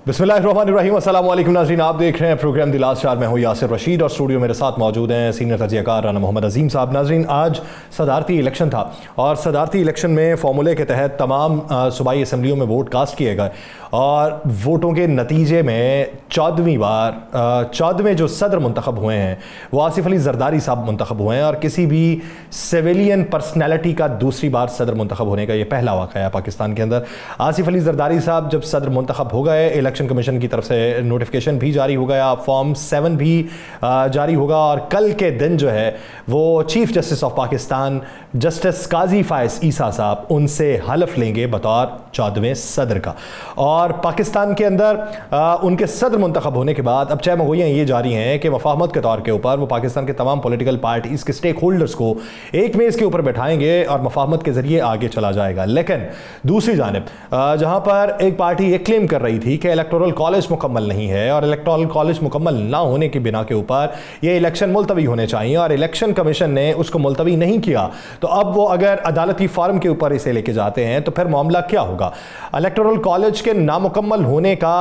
बिस्मिल्लाहिर्रहमानिर्रहीम। अस्सलाम वालेकुम नाज़रीन, आप देख रहे हैं प्रोग्राम द लास्ट चार। मैं हूँ यासिर रशीद और स्टूडियो मेरे साथ मौजूद हैं सीनियर तजियाकार राना मोहम्मद अजीम साहब। नाज़रीन, आज सदारती इलेक्शन था और सदारती इलेक्शन में फॉर्मूले के तहत तमाम सूबाई असम्बलियों में वोट कास्ट किए गए और वोटों के नतीजे में 14वें जो सदर मुंतखब हुए हैं वो आसिफ अली जरदारी साहब मुंतखब हुए हैं और किसी भी सिविलियन पर्सनैलिटी का दूसरी बार सदर मुंतखब होने का ये पहला वाक़या है पाकिस्तान के अंदर। आसिफ अली जरदारी साहब जब सदर मुंतखब हो गए, इलेक्शन कमीशन की तरफ से नोटिफिकेशन भी जारी हो गया, फॉर्म 7 भी जारी होगा और कल के दिन जो है वो chief justice of Pakistan justice Qazi Faez Isa साहब उनसे हलफ लेंगे बतौर 14वें सदर का। और पाकिस्तान के अंदर उनके सदर मुंतखब होने के बाद अब चहमगोइयाँ ये जारी हैं कि मफाहमत के तौर के ऊपर वो पाकिस्तान के तमाम पॉलिटिकल पार्टीज़ के स्टेक होल्डर्स को एक मेज़ के ऊपर बैठाएंगे और मफाहमत के ज़रिए आगे चला जाएगा। लेकिन दूसरी जानिब जहाँ पर एक पार्टी ये क्लेम कर रही थी कि इलेक्टोरल कॉलेज मुकम्मल नहीं है और इलेक्टोरल कॉलेज मुकम्मल ना होने की बिना के ऊपर ये इलेक्शन मुलतवी होने चाहिए और इलेक्शन कमीशन ने उसको मुलतवी नहीं किया, तो अब वो अगर अदालती फार्म के ऊपर इसे लेके जाते हैं तो फिर मामला क्या होगा? इलेक्टोरल कॉलेज के नामुकम्मल होने का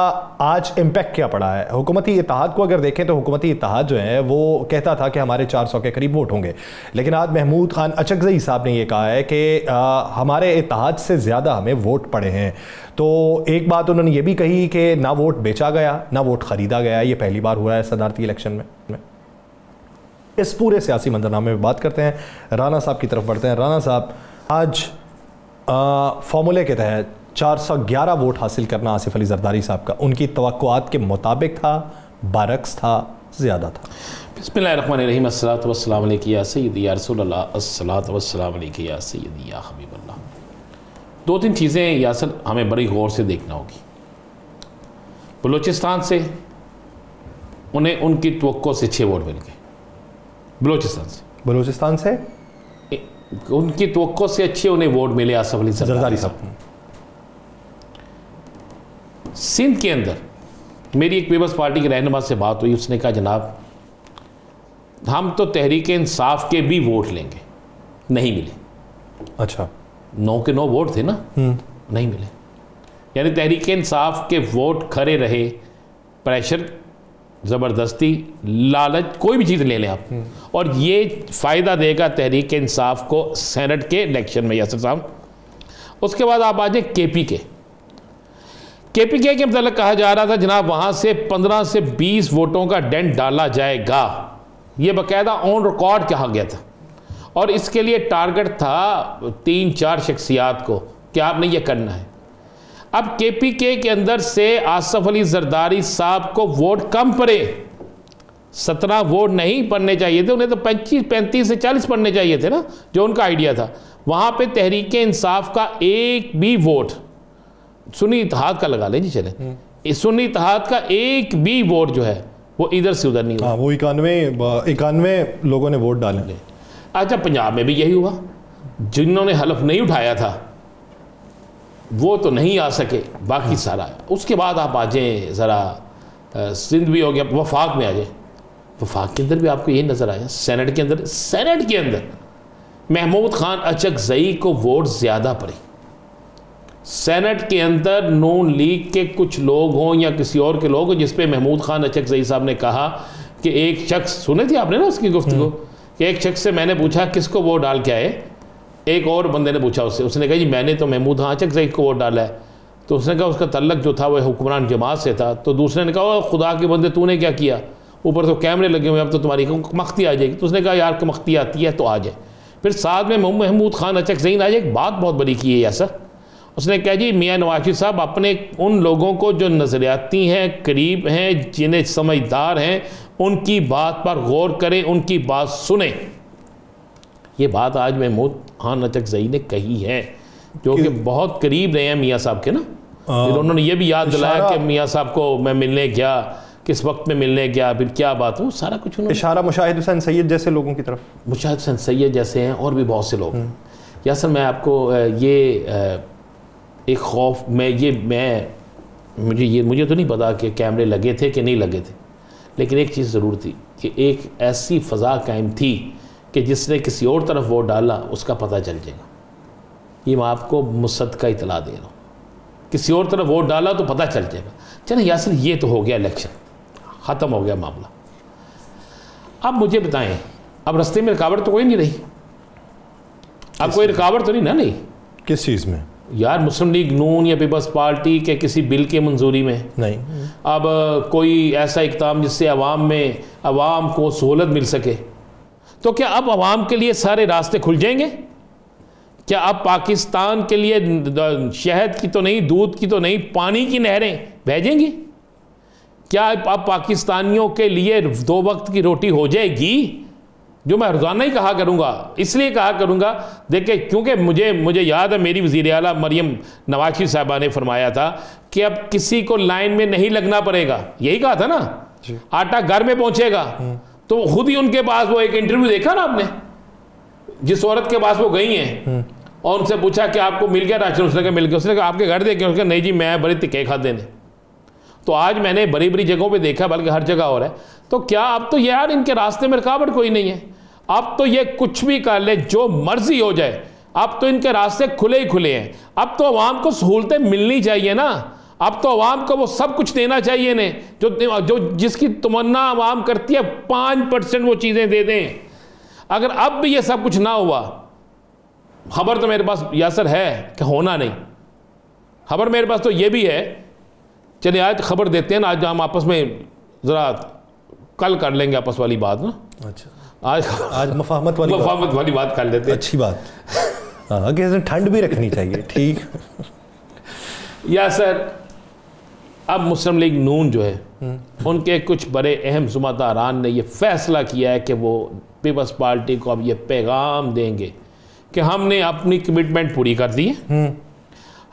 आज इम्पैक्ट क्या पड़ा है? हुकूमती इत्तेहाद को अगर देखें तो हुकूमती इत्तेहाद जो है वो कहता था कि हमारे 400 के करीब वोट होंगे, लेकिन आज महमूद खान अचकज़ई साहब ने यह कहा है कि हमारे इत्तेहाद से ज़्यादा हमें वोट पड़े हैं। तो एक बात उन्होंने ये भी कही कि ना वोट बेचा गया ना वोट ख़रीदा गया। ये पहली बार हुआ है सदारती इलेक्शन में। इस पूरे सियासी मंजरनामे में बात करते हैं, राना साहब की तरफ बढ़ते हैं। राना साहब, आज फॉर्मूले के तहत 411 वोट हासिल करना आसिफ अली जरदारी साहब का उनकी तवक्कुआत के मुताबिक था, बरक्स था, ज़्यादा था? बिस्मिल्लाहिर्रहमानिर्रहीम। अस्सलातु वस्सलामु अलैका या सय्यदी या रसूलल्लाह, अस्सलातु वस्सलामु अलैका या सय्यदी या हबीबल्लाह। दो तीन चीज़ें यासर हमें बड़ी गौर से देखना होगी। बलूचिस्तान से उन्हें उनकी तवक्को से 6 वोट मिल गए। बलूचिस्तान से उनकी तवक्को से अच्छे उन्हें वोट मिले आसिफ अली जरदारी साहब। सिंध के अंदर मेरी एक पीपल्स पार्टी के रहनुमा से बात हुई, उसने कहा जनाब हम तो तहरीक इंसाफ के भी वोट लेंगे, नहीं मिले। अच्छा, 9 के 9 वोट थे ना, नहीं मिले। यानी तहरीक इंसाफ के वोट खड़े रहे, प्रेशर, ज़बरदस्ती, लालच, कोई भी चीज़ ले लें आप, और ये फ़ायदा देगा तहरीक इंसाफ को सेनेट के इलेक्शन में यासर साहब। उसके बाद आप आ जाए केपीके के मतलब कहा जा रहा था जनाब वहाँ से 15 से 20 वोटों का डेंट डाला जाएगा, ये बाकायदा ऑन रिकॉर्ड कहा गया था और इसके लिए टारगेट था 3-4 शख्सियात को कि आपने ये करना है। अब केपीके के अंदर से आसिफ अली जरदारी साहब को वोट कम पड़े, 17 वोट नहीं पड़ने चाहिए थे, उन्हें तो 35 से 40 पड़ने चाहिए थे ना, जो उनका आइडिया था। वहाँ पे तहरीक इंसाफ का एक भी वोट, सुन्नी इत्तेहाद का लगा लें जी, चले सुन्नी इत्तेहाद का एक भी वोट जो है वो इधर से उधर नहीं हुआ। वो 91 लोगों ने वोट डाले। अच्छा, पंजाब में भी यही हुआ, जिन्होंने हलफ नहीं उठाया था वो तो नहीं आ सके, बाकी सारा। उसके बाद आप आ जाएँ ज़रा सिंध भी हो गया, वफाक में आ जाए। वफाक के अंदर भी आपको ये नज़र आया, सेनेट के अंदर महमूद खान अचकज़ई को वोट ज़्यादा पड़े। सेनेट के अंदर नून लीग के कुछ लोग हों या किसी और के लोग हों, जिस पे महमूद खान अचकज़ई साहब ने कहा कि एक शख्स, सुने थे आपने ना उसकी गुफ्तगू, कि एक शख्स से मैंने पूछा किसको वोट डाल के आए, एक और बंदे ने पूछा उसने कहा जी मैंने तो महमूद खान अचकज़ई को वोट डाला है। तो उसने कहा उसका तल्लक जो था वह हुक्मरान जमात से था। तो दूसरे ने कहा खुदा के बंदे तूने क्या किया, ऊपर तो कैमरे लगे हुए, अब तो तुम्हारी मख्ती आ जाएगी। तो उसने कहा यार मख्ती आती है तो आ जाए। फिर साथ में महमूद खान अचकज़ई ने आज एक बात बहुत बड़ी की है यासर, उसने कहा जी मियाँ नवाज साहब अपने उन लोगों को जो नज़रियाती हैं, करीब हैं, जिन्हें समझदार हैं, उनकी बात पर गौर करें, उनकी बात सुने। ये बात आज महमूद खान अचकज़ई ने कही है, जो कि बहुत करीब रहे हैं मियाँ साहब के ना। फिर उन्होंने ये भी याद दिलाया कि मियाँ साहब को मैं मिलने गया, किस वक्त में मिलने गया, फिर क्या बात, वो सारा कुछ उन्होंने इशारा मुशाहिद हुसैन सैयद जैसे लोगों की तरफ, मुशाहिद हुसैन सैयद जैसे हैं और भी बहुत से लोग। यासर मैं आपको ये एक खौफ मुझे तो नहीं पता कि कैमरे लगे थे कि नहीं लगे थे, लेकिन एक चीज़ ज़रूर थी कि एक ऐसी फ़ज़ा कायम थी कि जिसने किसी और तरफ वोट डाला उसका पता चल जाएगा। ये मैं आपको मुसद्दक़ा इतला दे रहा हूँ। किसी और तरफ वोट डाला तो पता चल जाएगा। चलो यासिर, ये तो हो गया इलेक्शन, ख़त्म हो गया मामला। अब मुझे बताएं, अब रास्ते में रुकावट तो कोई नहीं रही, अब कोई रुकावट तो नहीं। किस चीज़ में यार? मुस्लिम लीग नून या पीपल्स पार्टी के किसी बिल के मंजूरी में नहीं। अब कोई ऐसा इक़दाम जिससे अवाम को सहूलत मिल सके, तो क्या अब अवाम के लिए सारे रास्ते खुल जाएंगे? क्या अब पाकिस्तान के लिए शहद की तो नहीं, दूध की तो नहीं, पानी की नहरें भेजेंगी? क्या अब पाकिस्तानियों के लिए 2 वक्त की रोटी हो जाएगी? जो मैं रोज़ाना ही कहा करूँगा, इसलिए कहा करूँगा, देखिए, क्योंकि मुझे याद है मेरी वज़ीर आला मरियम नवाज शरीफ साहबा ने फरमाया था कि अब किसी को लाइन में नहीं लगना पड़ेगा, यही कहा था ना, आटा घर में पहुँचेगा। तो खुद ही उनके पास वो एक इंटरव्यू देखा ना आपने, जिस औरत के पास वो गई हैं और उनसे पूछा कि आपको मिल गया राशन? उसने कहा मिल गया। उसने कहा आपके घर देखे? उसने कहा नहीं जी, मैं बड़ी तिक्के खा देने। तो आज मैंने बड़ी बड़ी जगहों पे देखा, बल्कि हर जगह हो रहा है। तो क्या अब तो यार इनके रास्ते में रुकावट कोई नहीं है, अब तो ये कुछ भी कर ले, जो मर्जी हो जाए, अब तो इनके रास्ते खुले ही खुले हैं। अब तो अवाम को सहूलतें मिलनी चाहिए ना, अब तो अवाम को वो सब कुछ देना चाहिए ने जो जिसकी तमन्ना अवाम करती है, 5% वो चीज़ें दे दें। अगर अब भी ये सब कुछ ना हुआ, खबर तो मेरे पास यासर है कि होना नहीं, खबर मेरे पास तो ये भी है। चलिए आज खबर देते हैं ना, आज हम आपस में ज़रा कल कर लेंगे आपस वाली बात ना। अच्छा, आज मफाहमत वाली बात कर लेते हैं। अच्छी बात। हाँ, ठंड भी रखनी चाहिए। ठीक यासर, अब मुस्लिम लीग नून जो है, उनके कुछ बड़े अहम ज़ुम्मेदारान ने यह फैसला किया है कि वो पीपल्स पार्टी को अब ये पैगाम देंगे कि हमने अपनी कमिटमेंट पूरी कर दी है,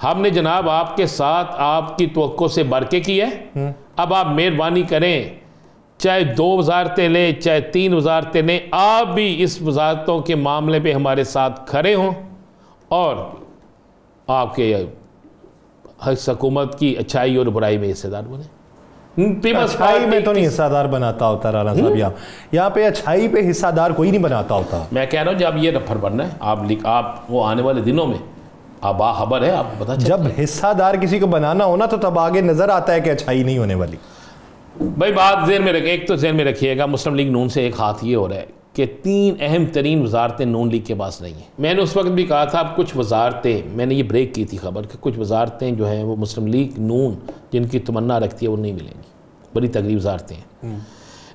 हमने जनाब आपके साथ आपकी तवक्को से बढ़ के की है। अब आप मेहरबानी करें, चाहे 2 वजारतें लें, चाहे 3 वजारतें लें, आप भी इस वजारतों के मामले पे हमारे साथ खड़े हों और आपके हुकूमत की अच्छाई और बुराई में हिस्सेदार बने। अच्छाई में तो नहीं हिस्सादार बनाता होता राना साहब, यहाँ पे अच्छाई पे हिस्सादार कोई नहीं बनाता होता। मैं कह रहा हूँ जब ये रफर बनना है, आप वो आने वाले दिनों में अब खबर है, आपको पता जब हिस्सादार किसी को बनाना हो ना, तो तब आगे नजर आता है कि अच्छाई नहीं होने वाली। भाई बात ज़हन में रखिए, एक तो ज़हन में रखिएगा, मुस्लिम लीग नून से एक हाथ ये हो रहा है कि 3 अहम तरीन वजारतें नून लीग के पास नहीं हैं। मैंने उस वक्त भी कहा था, अब कुछ वजारतें, मैंने ये ब्रेक की थी खबर कि कुछ वजारतें जो हैं वो मुस्लिम लीग नून जिनकी तमन्ना रखती है वो नहीं मिलेंगी, बड़ी तगड़ी वजारतें हैं।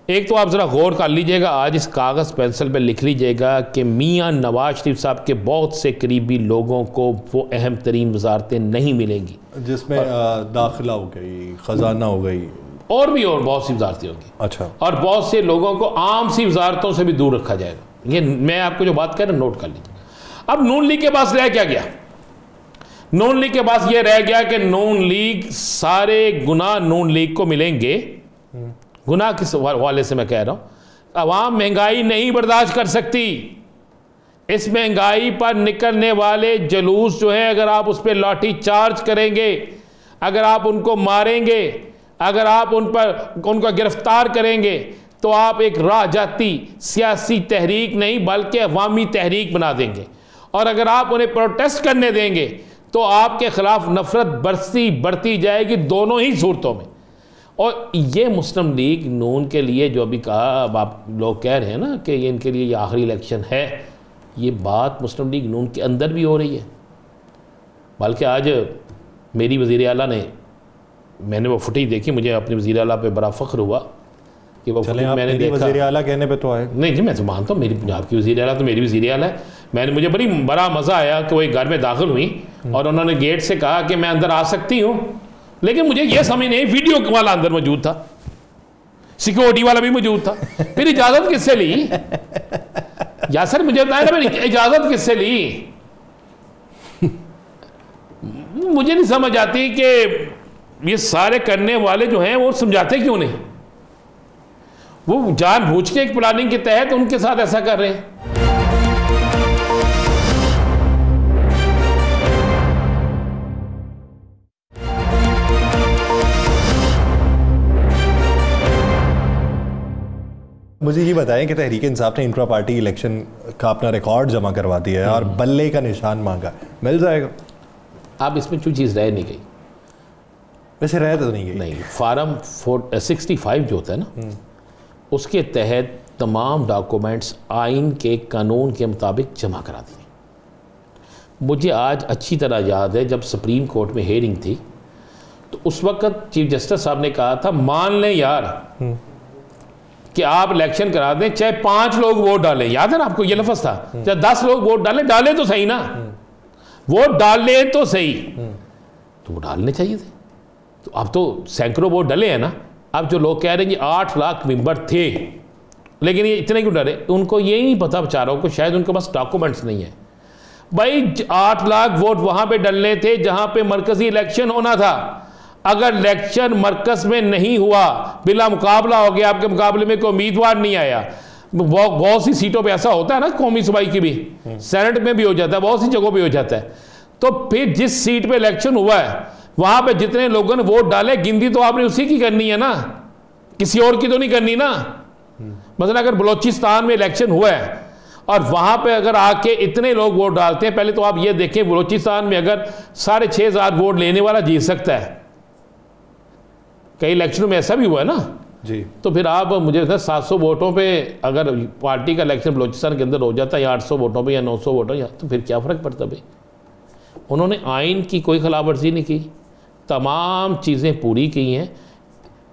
एक तो आप ज़रा गौर कर लीजिएगा, आज इस कागज़ पेंसिल पर लिख लीजिएगा कि मियाँ नवाज शरीफ साहब के बहुत से करीबी लोगों को वो अहम तरीन वजारतें नहीं मिलेंगी, जिसमें दाखिला हो गई, ख़जाना हो गई, और भी और बहुत सी वजारतें होंगी। अच्छा, और बहुत से लोगों को आम सी वजारतों से भी दूर रखा जाएगा। ये मैं आपको जो बात कह रहा हूँ नोट कर लीजिए। अब नून लीग के पास रह क्या गया? नून लीग के पास ये रह गया कि नून लीग, सारे गुनाह नून लीग को मिलेंगे। गुनाह किस वाले से मैं कह रहा हूँ, अवाम महंगाई नहीं बर्दाश्त कर सकती। इस महंगाई पर निकलने वाले जुलूस जो है, अगर आप उस पर लाठी चार्ज करेंगे, अगर आप उनको मारेंगे, अगर आप उनको गिरफ्तार करेंगे, तो आप एक राह जाती सियासी तहरीक नहीं बल्कि अवामी तहरीक बना देंगे। और अगर आप उन्हें प्रोटेस्ट करने देंगे तो आपके खिलाफ नफरत बढ़ती जाएगी, दोनों ही सूरतों में। और ये मुस्लिम लीग नून के लिए जो अभी कहा, अब आप लोग कह रहे हैं ना कि ये इनके लिए ये आखिरी इलेक्शन है, ये बात मुस्लिम लीग नून के अंदर भी हो रही है। बल्कि आज मेरी वज़ीर आला ने, मैंने वो फुटेज देखी, मुझे अपने वज़ीर आला पे बड़ा फ़ख्र हुआ कि वो फुटेज मैंने देखा। वज़ीर आला कहने पे तो आए नहीं जी, मैं तो मानता हूँ, मेरी पंजाब की वज़ीर आला तो मेरी वज़ीर आला है। मुझे बड़ा मज़ा आया कि वो एक घर में दाखिल हुई और उन्होंने गेट से कहा कि मैं अंदर आ सकती हूँ, लेकिन मुझे ये समझ नहीं, वीडियो वाला अंदर मौजूद था, सिक्योरिटी वाला भी मौजूद था, फिर इजाज़त किससे ली? यासर मुझे बताया ना, इजाज़त किससे ली? मुझे नहीं समझ आती कि ये सारे करने वाले जो हैं वो समझाते क्यों नहीं? वो जानबूझ के एक प्लानिंग के तहत उनके साथ ऐसा कर रहे हैं। मुझे ये बताएं कि तहरीक इंसाफ ने इंट्रा पार्टी इलेक्शन का अपना रिकॉर्ड जमा करवा दिया है और बल्ले का निशान मांगा, मिल जाएगा? अब इसमें जो चीज़ रह नहीं गई, वैसे रह तो नहीं गई। नहीं, फार्म 65 जो होता है ना, उसके तहत तमाम डॉक्यूमेंट्स आइन के कानून के मुताबिक जमा करा दिए। मुझे आज अच्छी तरह याद है जब सुप्रीम कोर्ट में हेयरिंग थी तो उस वक्त चीफ जस्टिस साहब ने कहा था, मान लें यार कि आप इलेक्शन करा दें, चाहे 5 लोग वोट डालें, याद है ना आपको, ये लफ्ज़ था, चाहे 10 लोग वोट डालें तो सही ना, वोट डाले तो सही, तो वो डालने चाहिए थे। तो अब तो सैकड़ों वोट डले हैं ना। अब जो लोग कह रहे हैं कि 8 लाख मेंबर थे, लेकिन ये इतने क्यों डरे, उनको ये नहीं पता बेचारों को, शायद उनके पास डॉक्यूमेंट्स नहीं है। भाई 8 लाख वोट वहां पे डलने थे जहां पे मरकजी इलेक्शन होना था। अगर इलेक्शन मरकज में नहीं हुआ, बिला मुकाबला हो गया, आपके मुकाबले में कोई उम्मीदवार नहीं आया, बहुत सी सीटों पे ऐसा होता है ना, कौमी सूबाई की भी, सेनेट में भी हो जाता है, बहुत सी जगहों पे हो जाता है। तो फिर जिस सीट पे इलेक्शन हुआ है वहां पे जितने लोगों ने वोट डाले, गिनती तो आपने उसी की करनी है ना, किसी और की तो नहीं करनी ना। मतलब अगर बलोचिस्तान में इलेक्शन हुआ है और वहां पे अगर आके इतने लोग वोट डालते हैं, पहले तो आप ये देखें बलोचिस्तान में अगर 6,500 वोट लेने वाला जीत सकता है, कई इलेक्शनों में ऐसा भी हुआ है ना जी, तो फिर आप मुझे 700 वोटों पे अगर पार्टी का इलेक्शन बलोचिस्तान के अंदर हो जाता है, या 800 वोटों पे या 900 वोटों या, तो फिर क्या फ़र्क पड़ता भाई। उन्होंने आइन की कोई खिलाफवर्जी नहीं की, तमाम चीज़ें पूरी की हैं।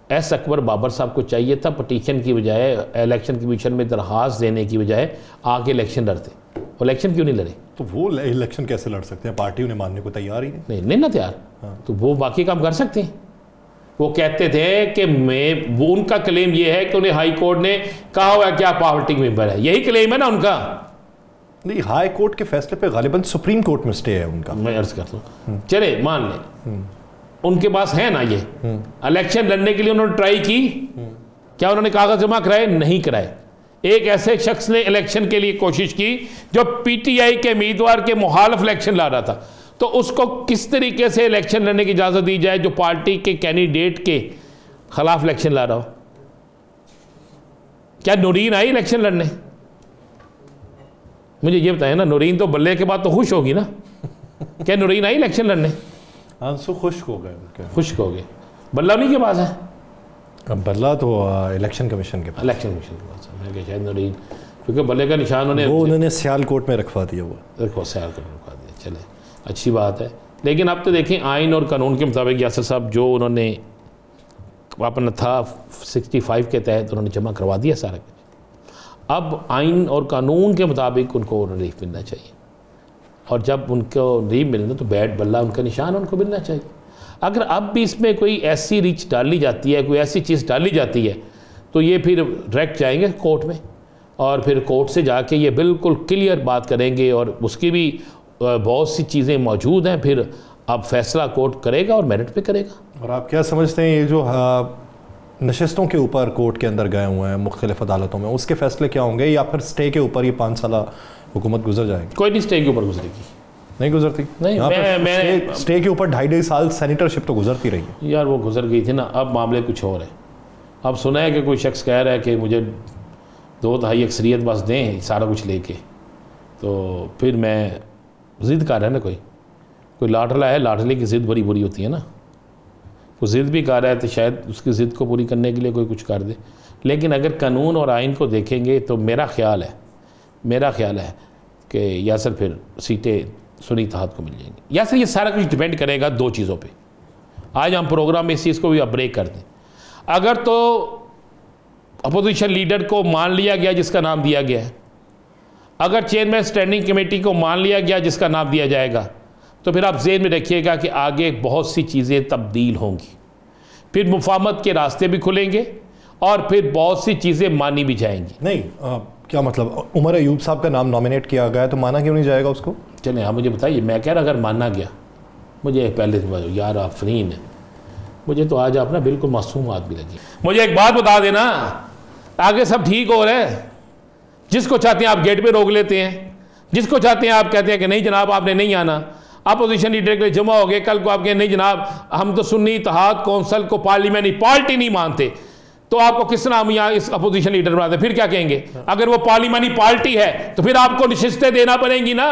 एस अकबर बाबर साहब को चाहिए था पटिशन की बजाय, इलेक्शन कमीशन में दरख्वास्त देने की बजाय आके इलेक्शन लड़ते, वो इलेक्शन क्यों नहीं लड़े? तो वो इलेक्शन कैसे लड़ सकते हैं, पार्टी उन्हें मानने को तैयार ही नहीं ना तैयार। हाँ। तो वो बाकी काम कर सकते हैं। वो कहते थे कि वो उनका क्लेम ये है कि उन्हें हाई कोर्ट ने कहा हुआ है कि आप पार्टी मेंबर है, यही क्लेम है ना उनका। नहीं, हाई कोर्ट के फैसले पे गालिबन सुप्रीम कोर्ट में स्टे है उनका। मैं अर्ज करता हूँ, चले मान लें उनके पास है ना ये, इलेक्शन लड़ने के लिए उन्होंने ट्राई की, क्या उन्होंने कागज जमा कराए? नहीं कराए। एक ऐसे शख्स ने इलेक्शन के लिए कोशिश की जो पीटीआई के उम्मीदवार के मुखालिफ इलेक्शन ला रहा था, तो उसको किस तरीके से इलेक्शन लड़ने की इजाजत दी जाए जो पार्टी के कैंडिडेट के खिलाफ इलेक्शन ला रहा हो? क्या नूरीन आई इलेक्शन लड़ने? मुझे ये बताएं ना, नूरीन तो बल्ले के बाद तो खुश होगी ना, क्या नूरीन आई इलेक्शन लड़ने? आंसू खुश्क हो गए, खुश्क हो गए। बल्ला उन्हीं के पास है, बल्ला तो इलेक्शन कमीशन के पास, इलेक्शन कमीशन के पास है। मैं शायद नूरीन, क्योंकि बल्ले का निशान उन्होंने सियालकोट में रखवा दिया, वो सियालकोट में रखवा दिया। चले, अच्छी बात है। लेकिन अब तो देखें आइन और कानून के मुताबिक यासर साहब जो उन्होंने अपना था 65 के तहत उन्होंने जमा करवा दिया सारा कुछ। अब आइन और कानून के मुताबिक उनको रिलीफ मिलना चाहिए, और जब उनको रिलीफ मिलना तो बैट बल्ला उनका निशान उनको मिलना चाहिए। अगर अब भी इसमें कोई ऐसी रीच डाली जाती है, कोई ऐसी चीज़ डाली जाती है, तो ये फिर डायरेक्ट जाएंगे कोर्ट में, और फिर कोर्ट से जाके ये बिल्कुल क्लियर बात करेंगे, और उसकी भी बहुत सी चीज़ें मौजूद हैं। फिर अब फैसला कोर्ट करेगा और मेरिट पे करेगा। और आप क्या समझते हैं ये जो नशिस्तों के ऊपर कोर्ट के अंदर गए हुए हैं मुख्तलिफ अदालतों में, उसके फैसले क्या होंगे, या फिर स्टे के ऊपर ये 5 साल हुकूमत गुजर जाएगी? कोई नहीं स्टे के ऊपर गुजरेगी, नहीं गुजरती। नहीं, मैं स्टे के ऊपर 2.5 साल सेनेटरशिप तो गुजरती रही है यार, वो गुजर गई थी ना। अब मामले कुछ और है। अब सुना है कि कोई शख्स कह रहा है कि मुझे 2/3 अक्सरियत बस दें सारा कुछ लेके, तो फिर मैं ज़िद कर रहा है ना, कोई लाडला है, लाडले की ज़िद बड़ी बुरी होती है ना, वो ज़िद भी कर रहा है तो शायद उसकी ज़िद को पूरी करने के लिए कोई कुछ कर दे। लेकिन अगर कानून और आइन को देखेंगे तो मेरा ख्याल है कि यासर फिर सीटें सुन्नी इत्तेहाद को मिल जाएंगी। यासर ये सारा कुछ डिपेंड करेगा 2 चीज़ों पे। आज हम प्रोग्राम में इस चीज़ को भी ब्रेक कर दें। अगर तो अपोजिशन लीडर को मान लिया गया जिसका नाम दिया गया है, अगर चेयरमैन स्टैंडिंग कमेटी को मान लिया गया जिसका नाम दिया जाएगा, तो फिर आप ज़हन में रखिएगा कि आगे बहुत सी चीज़ें तब्दील होंगी, फिर मुफाहमत के रास्ते भी खुलेंगे और फिर बहुत सी चीज़ें मानी भी जाएंगी। नहीं क्या मतलब, उमर अयूब साहब का नाम नॉमिनेट किया गया है तो माना क्यों नहीं जाएगा उसको? चलें, आप मुझे बताइए। मैं कह रहा अगर माना गया, मुझे पहले से यार आप फरीन है, मुझे तो आज आप ना बिल्कुल मासूम आदमी लगी। मुझे एक बात बता देना, आगे सब ठीक हो रहा है। जिसको चाहते हैं आप गेट पे रोक लेते हैं, जिसको चाहते हैं आप कहते हैं कि नहीं जनाब आपने नहीं आना। अपोजिशन लीडर के लिए जमा हो गए, कल को आप कहें नहीं जनाब हम तो सुन्नी इत्तेहाद कौंसल को पार्लियामेंट्री पार्टी नहीं मानते, तो आपको किस नाम यहाँ इस अपोजिशन लीडर बनाते, फिर क्या कहेंगे? अगर वो पार्लियामेंट्री पार्टी है तो फिर आपको नशिस्तें देना पड़ेंगी ना।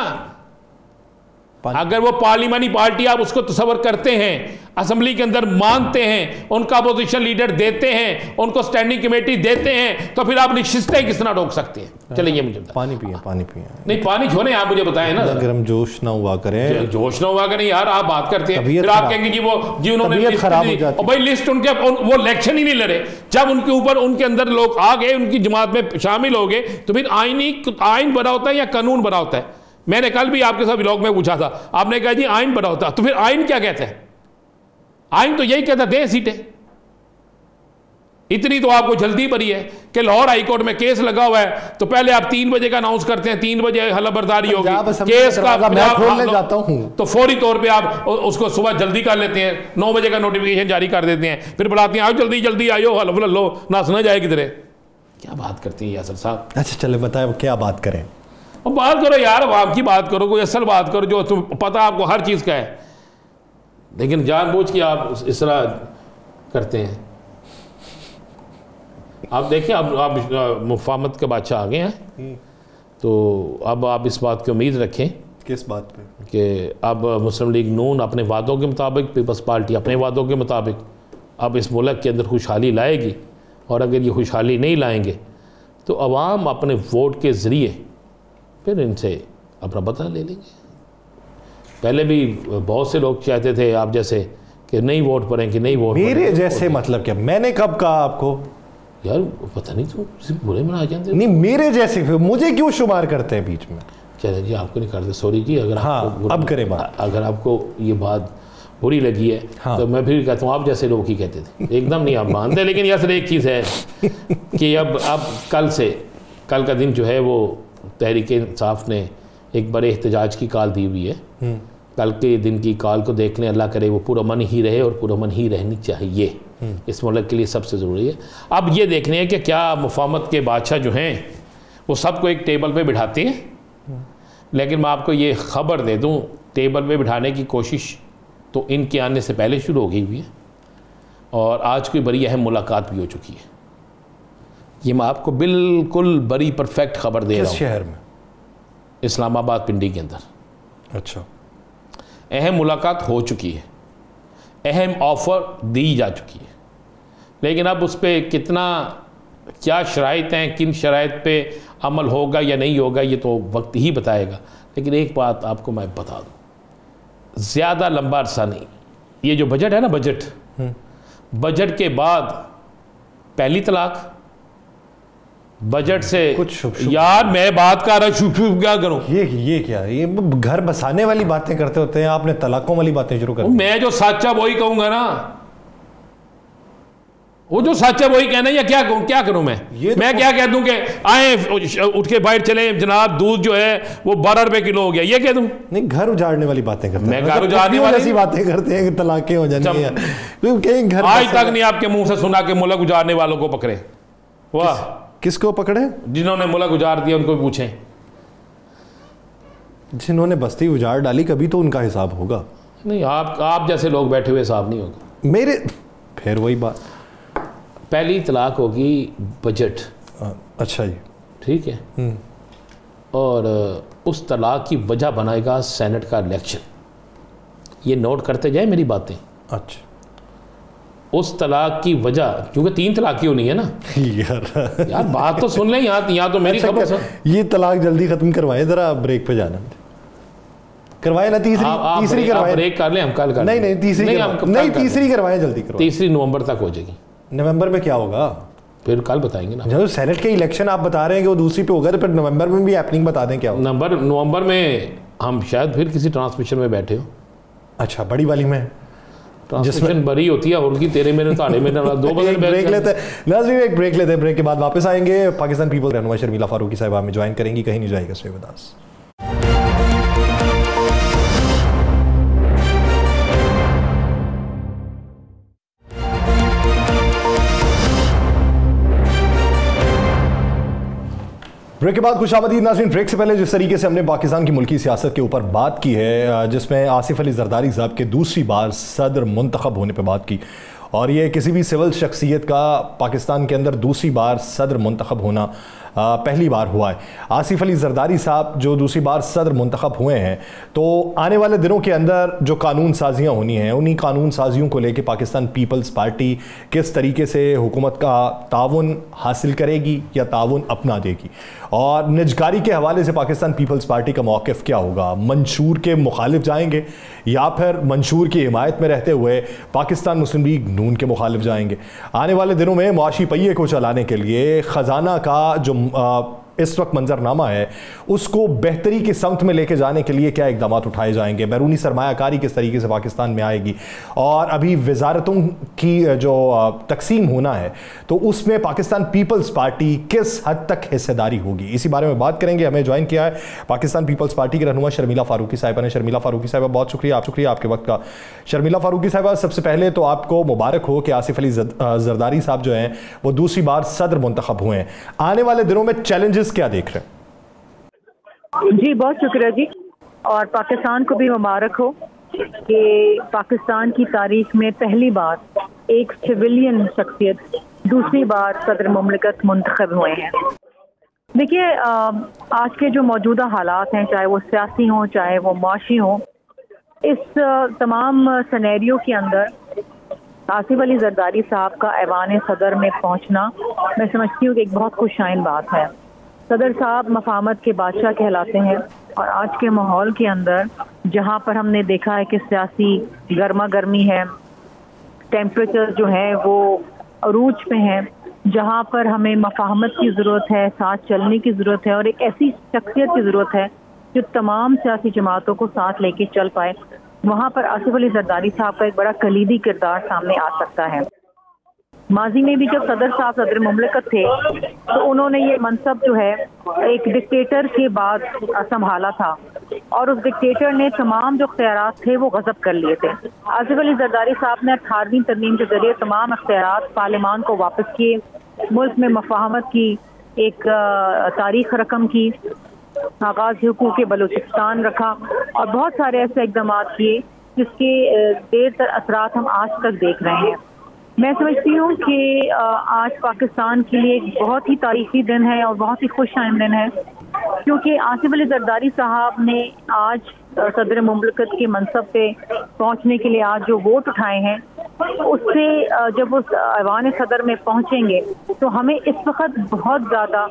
अगर वो पार्लिमानी पार्टी आप उसको तस्वर करते हैं, असेंबली के अंदर मानते हैं, उनका अपोजिशन लीडर देते हैं, उनको स्टैंडिंग कमेटी देते हैं, तो फिर आप निश्चितता किस तरह रोक सकते हैं? चलिए मुझे पानी पिए, पानी पिए। नहीं पानी छोड़े, आप मुझे बताएं ना। अगर हम जोश ना हुआ करें, जोश ना हुआ करें यार, आप बात करते हैं फिर आप कहेंगे जी वो जी उन्होंने खराब हो जाती है। भाई लिस्ट उनके वो इलेक्शन ही नहीं लड़े, जब उनके ऊपर उनके अंदर लोग आ गए, उनकी जमात में शामिल हो गए, तो फिर आइन बना होता है या कानून बना होता है? मैंने कल भी आपके साथ व्लॉग में पूछा था, आपने कहा जी आइन बना होता, तो फिर आइन क्या कहते हैं? आइन तो यही कहता दें सीटें। इतनी तो आपको जल्दी पड़ी है कि लाहौर हाईकोर्ट में केस लगा हुआ है, तो पहले आप 3 बजे का अनाउंस करते हैं, 3 बजे हलफबरदारी होगी, केस का मैं खोलने जाता हूं तो फौरी तौर पे आप उसको सुबह जल्दी कर लेते हैं, 9 बजे का नोटिफिकेशन जारी कर देते हैं, फिर बुलाते हैं आओ जल्दी जल्दी आयो, हलफ लो ना सुना जाए किधरे। क्या बात करती हैं यासर साहब? अच्छा चले बताए क्या बात करें? और बात करो यार, आवाम की बात करो, कोई असल बात करो जो तुम पता आपको हर चीज़ का है, लेकिन जानबूझ के आप इस तरह करते हैं। आप देखें अब मुफाहमत के बादशाह आ गए हैं, तो अब आप इस बात की उम्मीद रखें। किस बात पे? कि अब मुस्लिम लीग नून अपने वादों के मुताबिक, पीपल्स पार्टी अपने वादों के मुताबिक अब इस मुल्क के अंदर खुशहाली लाएगी, और अगर ये खुशहाली नहीं लाएंगे तो अवाम अपने वोट के ज़रिए फिर इनसे अपना बदला ले लेंगे। पहले भी बहुत से लोग चाहते थे आप जैसे कि नहीं वोट पड़ें, कि नहीं वोट मेरे जैसे मतलब क्या? मैंने कब कहा आपको? यार पता नहीं तुम बुरे में आ जाते। नहीं मेरे जैसे, मुझे क्यों शुमार करते हैं बीच में? चले जी आपको नहीं करते, सॉरी जी। अगर हाँ, अब करें बात। अगर आपको ये बात बुरी लगी है हाँ। तो मैं फिर कहता हूँ आप जैसे लोग ही कहते थे, एकदम नहीं आप मानते। लेकिन यार एक चीज़ है कि अब कल का दिन जो है वो तहरीक-ए-इंसाफ ने एक बड़े एहतजाज की कॉल दी हुई है। कल के दिन की कॉल को देख लें, अल्लाह करे वो पुरअमन ही रहे, और पुरअमन ही रहनी चाहिए, इस मुल्क के लिए सबसे ज़रूरी है। अब ये देखने है कि क्या मुफाहमत के बादशाह जो हैं वो सबको एक टेबल पे बिठाते हैं। लेकिन मैं आपको ये ख़बर दे दूँ, टेबल पे बिठाने की कोशिश तो इनके आने से पहले शुरू हो गई हुई है, और आज कोई बड़ी अहम मुलाकात भी हो चुकी है। ये मैं आपको बिल्कुल बड़ी परफेक्ट खबर दे रहा हूँ। किस शहर में? इस्लामाबाद पिंडी के अंदर। अच्छा। अहम मुलाकात हो चुकी है, अहम ऑफ़र दी जा चुकी है, लेकिन अब उस पर कितना क्या शराइत हैं, किन शराइत पे अमल होगा या नहीं होगा ये तो वक्त ही बताएगा। लेकिन एक बात आपको मैं बता दूँ, ज़्यादा लंबा अरसा नहीं, ये जो बजट है ना, बजट के बाद पहली तलाक, बजट से कुछ यार मैं बात कर रहा हूँ, क्या करूं? ये क्या, ये घर बसाने वाली बातें करते होते हैं, आपने तलाकों वाली बातें शुरू कर दी। मैं जो सच्चा वही कहूंगा ना, वो जो सच्चा वही कहना, या क्या कहूं, क्या करूं मैं? मैं क्या कह दूं कि आए उठ के बाहर चले जनाब, दूध जो है वो 12 रुपए किलो हो गया, ये कह दूं? नहीं, घर उजाड़ने वाली बातें करते हैं। मैं घर उजाड़ने वाली बातें करते हैं कि तलाकें हो जाएंगी, घर आज तक नहीं आपके मुंह से सुना कि मुल्क उजाड़ने वालों को पकड़े। वाह, किसको पकड़े? जिन्होंने मुल्क उजाड़ दिया उनको पूछें। जिन्होंने बस्ती उजाड़ डाली, कभी तो उनका हिसाब होगा। नहीं, आप जैसे लोग बैठे हुए हिसाब नहीं होगा मेरे। फिर वही बात, पहली तलाक होगी बजट। अच्छा जी, ठीक है। और उस तलाक की वजह बनाएगा सेनेट का इलेक्शन। ये नोट करते जाए मेरी बातें। अच्छा, उस तलाक की वजह, क्योंकि 3 तलाक की होनी है ना यार बात तो सुन लें। यहाँ तो मेरी खबर सुन। ये तलाक जल्दी खत्म करवाए, जरा ब्रेक पे जाना करवाए ना। तीसरी करवाए, ब्रेक कर लें हम, कल कर। नहीं तीसरी करवाए, जल्दी करवाए। 3 नवंबर तक हो जाएगी। नवंबर में क्या होगा फिर कल बताएंगे ना। जब सेनेट के इलेक्शन आप बता रहे हैं कि वो दूसरी पे होगा, तो फिर नवंबर में भी हैपनिंग बता दें क्या होगा। नवंबर में हम शायद फिर किसी ट्रांसमिशन में बैठे हो। अच्छा, बड़ी वाली में ट्रांसमिशन बड़ी होती है, उनकी तेरे मेरे ताड़े में 2 बजे ब्रेक लेते हैं नाज़रीन, एक ब्रेक लेते हैं। ब्रेक के बाद वापस आएंगे। पाकिस्तान पीपल रहनुमा शर्मिला फारूकी साहिबा में ज्वाइन करेंगी, कहीं नहीं जाएगा। Stay with us. ब्रेक के बाद खुशामदीद नाज़रीन। ब्रेक से पहले जिस तरीके से हमने पाकिस्तान की मुल्की सियासत के ऊपर बात की है, जिसमें आसिफ अली जरदारी साहब के दूसरी बार सदर मुंतखब होने पर बात की, और ये किसी भी सिविल शख्सियत का पाकिस्तान के अंदर दूसरी बार सदर मुंतखब होना पहली बार हुआ है। आसिफ अली जरदारी साहब जो दूसरी बार सदर मुंतखब हुए हैं, तो आने वाले दिनों के अंदर जो कानून साजियाँ होनी हैं, उन्हीं कानून साजियों को लेकर पाकिस्तान पीपल्स पार्टी किस तरीके से हुकूमत का ताउन हासिल करेगी या ताउन अपना देगी, और निजकारी के हवाले से पाकिस्तान पीपल्स पार्टी का मौक़िफ़ क्या होगा। मंशूर के मुखालिफ जाएंगे या फिर मंशूर की हिमायत में रहते हुए पाकिस्तान मुस्लिम लीग नून के मुखालिफ जाएंगे। आने वाले दिनों में मुआशी पहिए को चलाने के लिए ख़जाना का जो इस वक्त मंजरनामा है उसको बेहतरी की समत में लेके जाने के लिए क्या इकदाम उठाए जाएंगे, बैरूनी सरमायाकारी किस तरीके से पाकिस्तान में आएगी, और अभी वजारतों की जो तकसीम होना है तो उसमें पाकिस्तान पीपल्स पार्टी किस हद तक हिस्सेदारी होगी, इसी बारे में बात करेंगे। हमें ज्वाइन किया है पाकिस्तान पीपल्स पार्टी की रहनुमा शर्मिला फारूकी साहिबा ने। शर्मिला फारूकी साहिबा, बहुत शुक्रिया आपके वक्त का। शर्मिला फारूकी साहिबा, सबसे पहले तो आपको मुबारक हो कि आसिफ अली जरदारी साहब जो हैं वो दूसरी बार सदर मुंतखब हुए हैं। आने वाले दिनों में चैलेंजेस क्या देख रहे हैं? जी बहुत शुक्रिया जी, और पाकिस्तान को भी मुबारक हो कि पाकिस्तान की तारीख में पहली बार एक सिविलियन शख्सियत दूसरी बार सदर मुमलिकत मुंतखब हुए हैं। देखिए, आज के जो मौजूदा हालात हैं, चाहे वो सियासी हों चाहे वो माशी हों, इस तमाम सिनेरियो के अंदर आसिफ अली जरदारी साहब का ऐवान सदर में पहुंचना मैं समझती हूँ कि एक बहुत खुशाइन बात है। सदर साहब मफाहमत के बादशाह कहलाते हैं, और आज के माहौल के अंदर जहाँ पर हमने देखा है कि सियासी गर्मा गर्मी है, टेम्परेचर जो है वो अरूज पे है, जहाँ पर हमें मफाहमत की ज़रूरत है, साथ चलने की ज़रूरत है, और एक ऐसी शख्सियत की ज़रूरत है जो तमाम सियासी जमातों को साथ लेके चल पाए, वहाँ पर आसिफ अली जरदारी साहब का एक बड़ा कलीदी किरदार सामने आ सकता है। माजी में भी जब सदर साहब सदर मुमलिकत थे तो उन्होंने ये मनसब जो है एक डिक्टेटर के बाद संभाला था, और उस डिक्टेटर ने तमाम जो इख्तियारात थे वो गज़ब कर लिए थे। आसिफ अली जरदारी साहब ने 18वीं तरमीम के जरिए तमाम इख्तियारात पार्लियामान को वापस किए, मुल्क में मफाहमत की एक तारीख रकम की, आगाज़ हुकूक बलूचिस्तान रखा, और बहुत सारे ऐसे इक़दाम किए जिसके देर तर असरात हम आज तक देख रहे हैं। मैं समझती हूँ कि आज पाकिस्तान के लिए एक बहुत ही तारीखी दिन है और बहुत ही खुशहाइन दिन है, क्योंकि आसिफ अली जरदारी साहब ने आज सदर मुमलिकत के मनसब पे पहुँचने के लिए आज जो वोट उठाए हैं, उससे जब उस ऐवान सदर में पहुँचेंगे तो हमें इस वक्त बहुत ज़्यादा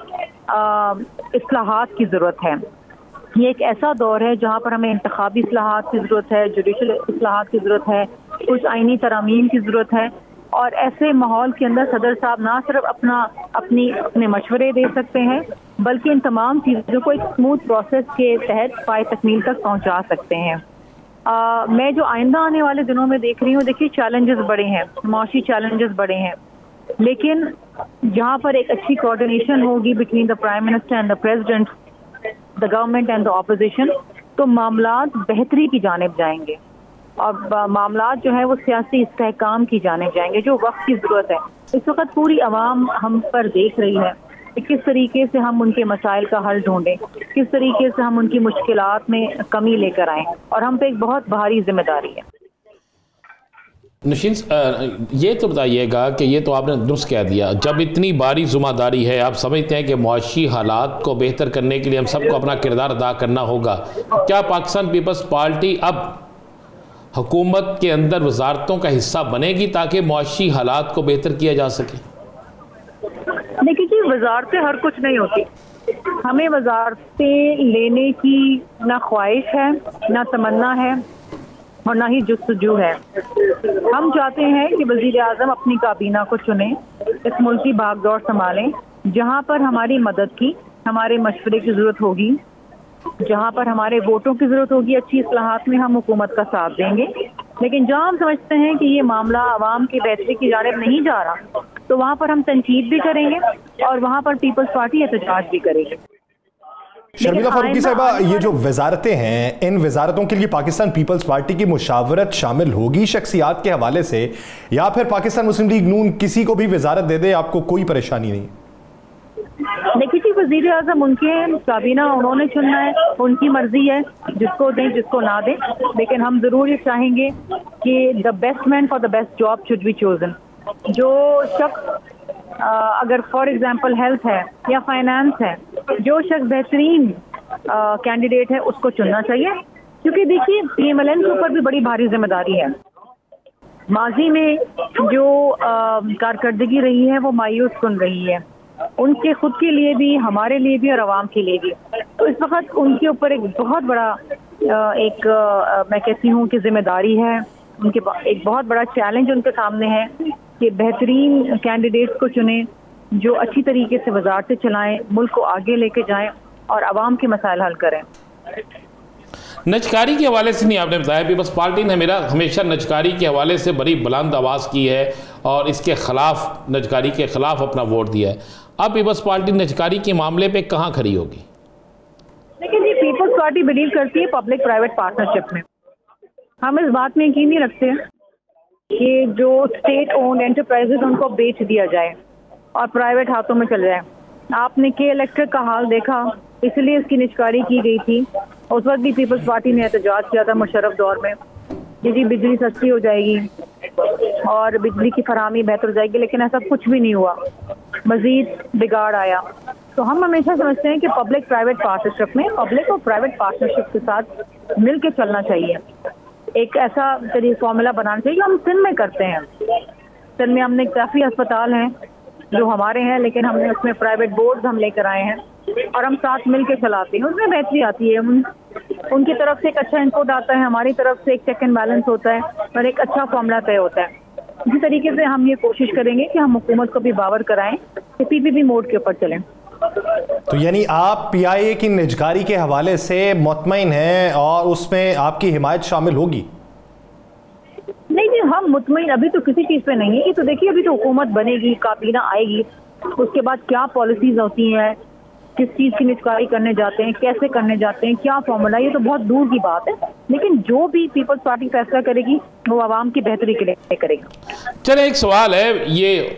इस्लाहात की ज़रूरत है। ये एक ऐसा दौर है जहाँ पर हमें इंतखाबी इस्लाहात की ज़रूरत है, जुडिशल इस्लाहात की ज़रूरत है, कुछ आईनी तरामीम की ज़रूरत है, और ऐसे माहौल के अंदर सदर साहब ना सिर्फ अपने मशवरे दे सकते हैं, बल्कि इन तमाम चीज़ों को एक स्मूथ प्रोसेस के तहत पाए तकमील तक पहुंचा सकते हैं। मैं जो आइंदा आने वाले दिनों में देख रही हूँ, देखिए चैलेंजेस बड़े हैं, माशी चैलेंजेस बड़े हैं, लेकिन जहाँ पर एक अच्छी कोऑर्डिनेशन होगी between the prime minister and the president, the government and the opposition, तो मामलात बेहतरी की जानिब जाएंगे, और मामलात जो है वो सियासी इस्तेहकाम की जानिब जाएंगे, जो वक्त की ज़रूरत है। इस वक्त पूरी आवाम हम पर देख रही है कि किस तरीके से हम उनके मसाइल का हल ढूंढें, किस तरीके से हम उनकी मुश्किलात में कमी लेकर आएँ, और हम पे एक बहुत भारी जिम्मेदारी है। नशीन, ये तो बताइएगा कि ये तो आपने दुरुस्त कह दिया, जब इतनी भारी ज़िम्मेदारी है, आप समझते हैं कि मुआशी हालात को बेहतर करने के लिए हम सबको अपना किरदार अदा करना होगा। क्या पाकिस्तान पीपल्स पार्टी अब हुकूमत के अंदर वजारतों का हिस्सा बनेगी ताकि मुआशी हालात को बेहतर किया जा सके? देखिए जी, वजारतें हर कुछ नहीं होती, हमें वजारतें लेने की ना ख्वाहिश है, ना तमन्ना है, और ना ही जुस्तजू है। हम चाहते हैं कि वज़ीर आज़म अपनी काबीना को चुने, इस मुल्क की भागदौड़ संभालें, जहाँ पर हमारी मदद की, हमारे मशवरे की ज़रूरत होगी, जहाँ पर हमारे वोटों की ज़रूरत होगी, अच्छी इस्लाहात में हम हुकूमत का साथ देंगे। लेकिन जहाँ हम समझते हैं कि ये मामला आवाम की बेहतरी की जानिब नहीं जा रहा, तो वहाँ पर हम तनकीद भी करेंगे और वहाँ पर पीपल्स पार्टी एहतजाज भी करेगी। शर्मिला फारूकी साहिबा, ये जो वजारतें हैं, इन वजारतों के लिए पाकिस्तान पीपल्स पार्टी की मुशावरत शामिल होगी शख्सियात के हवाले से, या फिर पाकिस्तान मुस्लिम लीग नून किसी को भी वजारत दे दे, आपको कोई परेशानी नहीं? देखिए जी, वज़ीर आज़म उनके काबीना उन्होंने चुनना है, उनकी मर्जी है, जिसको दें जिसको ना दें, लेकिन हम ज़रूर ये चाहेंगे कि the best man for the best job should be chosen. जो शख्स अगर फॉर एग्जांपल हेल्थ है या फाइनेंस है, जो शख्स बेहतरीन कैंडिडेट है उसको चुनना चाहिए, क्योंकि देखिए PMLN के ऊपर भी बड़ी भारी जिम्मेदारी है। माजी में जो कारकर्दगी रही है वो मायूस कुन रही है, उनके खुद के लिए भी, हमारे लिए भी और आवाम के लिए भी। तो इस वक्त उनके ऊपर एक बहुत बड़ा मैं कहती हूँ कि जिम्मेदारी है, उनके एक बहुत बड़ा चैलेंज उनके सामने है कि बेहतरीन कैंडिडेट्स को चुने जो अच्छी तरीके से वजारतें चलाएं, मुल्क को आगे लेके जाएं और आवाम के मसाइल हल करें। नजकारी के हवाले से नहीं आपने बताया, पीपल्स पार्टी ने मेरा हमेशा नजकारी के हवाले से बड़ी बुलंद आवाज़ की है और इसके खिलाफ, नजकारी के खिलाफ अपना वोट दिया है। अब पीपल्स पार्टी नजकारी के मामले पे कहाँ खड़ी होगी? देखिए जी, पीपल्स पार्टी बिलीव करती है पब्लिक प्राइवेट पार्टनरशिप में। हम इस बात में यकीन नहीं रखते कि जो स्टेट ओन्ड एंटरप्राइजेज उनको बेच दिया जाए और प्राइवेट हाथों में चले जाए। आपने के इलेक्ट्रिक का हाल देखा, इसलिए इसकी निष्कारी की गई थी। उस वक्त भी पीपल्स पार्टी ने एहतजाज किया था मुशर्रफ दौर में कि जी बिजली सस्ती हो जाएगी और बिजली की फराहमी बेहतर हो जाएगी, लेकिन ऐसा कुछ भी नहीं हुआ, मजीद बिगाड़ आया। तो हम हमेशा समझते हैं कि पब्लिक प्राइवेट पार्टनरशिप में पब्लिक और प्राइवेट पार्टनरशिप के साथ मिल के चलना चाहिए। एक ऐसा फॉर्मूला बनाना चाहिए। हम सिंध में करते हैं, सिंध में हमने काफ़ी अस्पताल हैं जो हमारे हैं, लेकिन हमने उसमें प्राइवेट बोर्ड हम लेकर आए हैं और हम साथ मिल के चलाते हैं, उसमें बेहतरी आती है। उनकी तरफ से एक अच्छा इनपुट आता है, हमारी तरफ से एक चेक एंड बैलेंस होता है और एक अच्छा फॉर्मूला तय होता है। इसी तरीके से हम ये कोशिश करेंगे कि हम हुकूमत को भी बावर कराएं कि PPP मोड के ऊपर चलें। तो यानी आप PIA की निजकारी के हवाले से मुतमईन हैं और उसमें आपकी हिमायत शामिल होगी? नहीं जी, हम मुतमईन अभी तो किसी चीज़ पे नहीं है। तो देखिए, अभी तो हुकूमत बनेगी, काबीना आएगी, उसके बाद क्या पॉलिसीज होती हैं, किस चीज़ की निजकारी करने जाते हैं, कैसे करने जाते हैं, क्या फॉर्मूला, ये तो बहुत दूर की बात है। लेकिन जो भी पीपल्स पार्टी फैसला करेगी वो आवाम की बेहतरी के लिए करेगी। चले, एक सवाल है ये,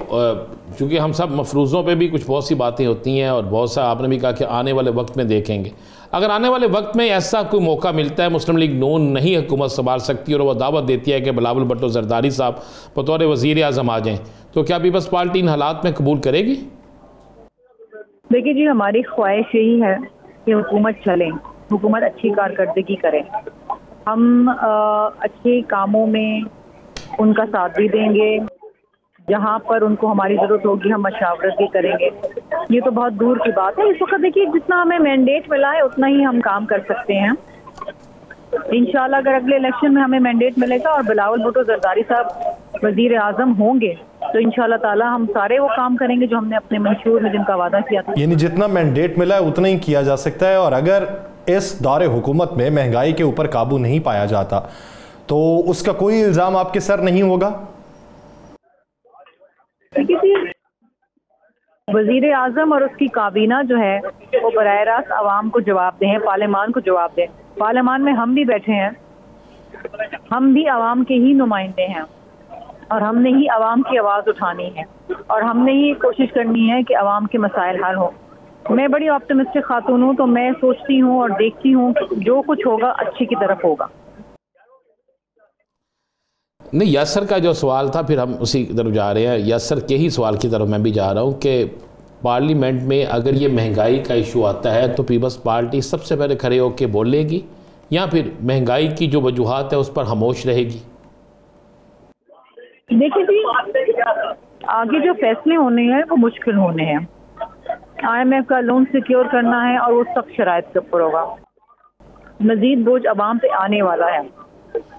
चूँकि हम सब मफरूज़ों पे भी कुछ बहुत सी बातें होती हैं और बहुत सा आपने भी कहा कि आने वाले वक्त में देखेंगे। अगर आने वाले वक्त में ऐसा कोई मौका मिलता है, मुस्लिम लीग नून नहीं हुकूमत संभाल सकती और वह दावत देती है कि बिलावल भुट्टो ज़रदारी साहब बतौर वज़ीर आज़म आ जाएँ, तो क्या पीपल्स पार्टी इन हालात में कबूल करेगी? देखिए जी, हमारी ख्वाहिश यही है कि हुकूमत चले, हुकूमत अच्छी कारकर्दगी करे। हम अच्छे कामों में उनका साथ भी देंगे, जहाँ पर उनको हमारी ज़रूरत होगी हम मशावरत भी करेंगे। ये तो बहुत दूर की बात है। इस वक्त देखिए, जितना हमें मैंडेट मिला है उतना ही हम काम कर सकते हैं। इंशाल्लाह अगर अगले इलेक्शन में हमें मैंडेट मिलेगा और बिलावल भुट्टो ज़रदारी साहब वज़ीर आज़म होंगे तो इंशाल्लाह ताला हम सारे वो काम करेंगे जो हमने अपने मंशूर में जिनका वादा किया था। यानी जितना मैंडेट मिला है उतना ही किया जा सकता है, और अगर इस दौरे हुकूमत में महंगाई के ऊपर काबू नहीं पाया जाता तो उसका कोई इल्ज़ाम आपके सर नहीं होगा? वज़ीर आज़म और उसकी काबीना जो है वो बराह रास्त आवाम को जवाब दें, पार्लियामान को जवाब दें। पार्लियामान में हम भी बैठे हैं, हम भी आवाम के ही नुमाइंदे हैं और हमने ही आवाम की आवाज़ उठानी है और हमने ही कोशिश करनी है कि आवाम के मसाइल हल हो। मैं बड़ी ऑप्टिमिस्टिक खातून हूँ, तो मैं सोचती हूँ और देखती हूँ जो कुछ होगा अच्छी की तरफ होगा। नहीं, यासर का जो सवाल था, फिर हम उसी तरफ जा रहे हैं, यासर के ही सवाल की तरफ मैं भी जा रहा हूँ कि पार्लियामेंट में अगर ये महंगाई का इशू आता है तो पीपल्स पार्टी सबसे पहले खड़े होकर बोलेगी या फिर महंगाई की जो वजूहात है उस पर खामोश रहेगी? देखिए जी, आगे जो फैसले होने हैं वो मुश्किल होने हैं। IMF का लोन सिक्योर करना है और वो सख्त शराइत के ऊपर होगा। मजीद बोझ आवाम पे आने वाला है,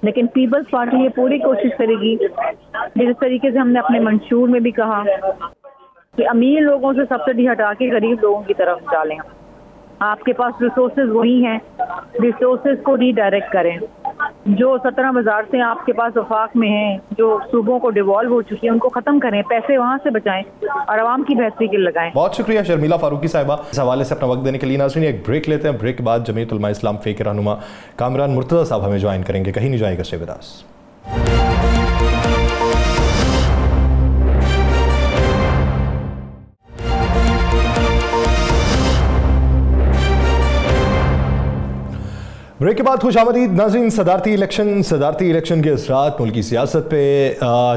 लेकिन पीपल्स पार्टी ये पूरी कोशिश करेगी, जिस तरीके से हमने अपने मंशूर में भी कहा कि अमीर लोगों से सब्सिडी हटा के गरीब लोगों की तरफ डालें। आपके पास रिसोर्सेज वही हैं, रिसोर्सेज को रीडायरेक्ट करें। जो 17 वजारतें आपके पास वफाक में हैं, जो सूबों को डिवॉल्व हो चुकी हैं, उनको ख़त्म करें, पैसे वहाँ से बचाएं और आवाम की बेहतरी के लिए लगाएं। बहुत शुक्रिया शर्मिला फारूकी साहिबा इस हवाले से अपना वक्त देने के लिए। नाज़रीन, एक ब्रेक लेते हैं, ब्रेक के बाद जमीयत उलमा इस्लाम फे के रहनुमा कामरान मुर्तज़ा साहब हमें ज्वाइन करेंगे। कहीं नहीं जाएगा, स्टे विद अस। ब्रेक के बाद खुशामदीद नाज़रीन। सदारती इलेक्शन के असरात मुल्की सियासत पे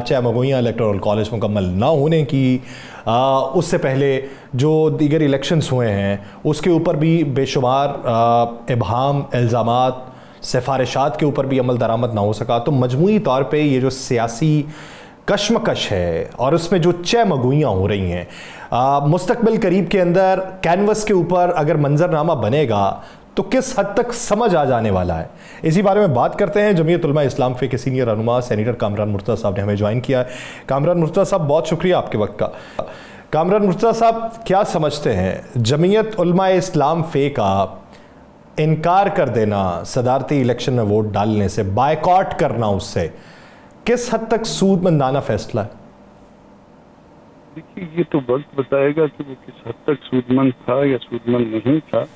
चमगोइयाँ इलेक्टोरल कॉलेज मुकम्मल ना होने की उससे पहले जो दीगर इलेक्शंस हुए हैं उसके ऊपर भी बेशुमार इबहाम, इल्ज़ामात, सिफारिशात के ऊपर भी अमल दरामद ना हो सका। तो मजमूई तौर पे ये जो सियासी कशमकश है और उसमें जो चमगोइयाँ हो रही हैं, मुस्तकबिल करीब के अंदर कैनवस के ऊपर अगर मंजरनामा बनेगा तो किस हद तक समझ आ जाने वाला है, इसी बारे में बात करते हैं। जमीयत उलमा इस्लाम फ़िक़्ह के सीनियर रहनुमा सेनेटर कामरान मुर्तज़ा साहब ने हमें ज्वाइन किया है। कामरान मुर्तज़ा साहब, बहुत शुक्रिया आपके वक्त का। कामरान मुर्तज़ा साहब, क्या समझते हैं जमीयत उलमा इस्लाम फ़िक़्ह का इनकार कर देना सदारती इलेक्शन में वोट डालने से, बायकॉट करना उससे, किस हद तक सूदमंदाना फैसला है? देखिए, ये तो वक्त बताएगा कि वो किस हद तक सूदमंद था या सूदमंद नहीं था।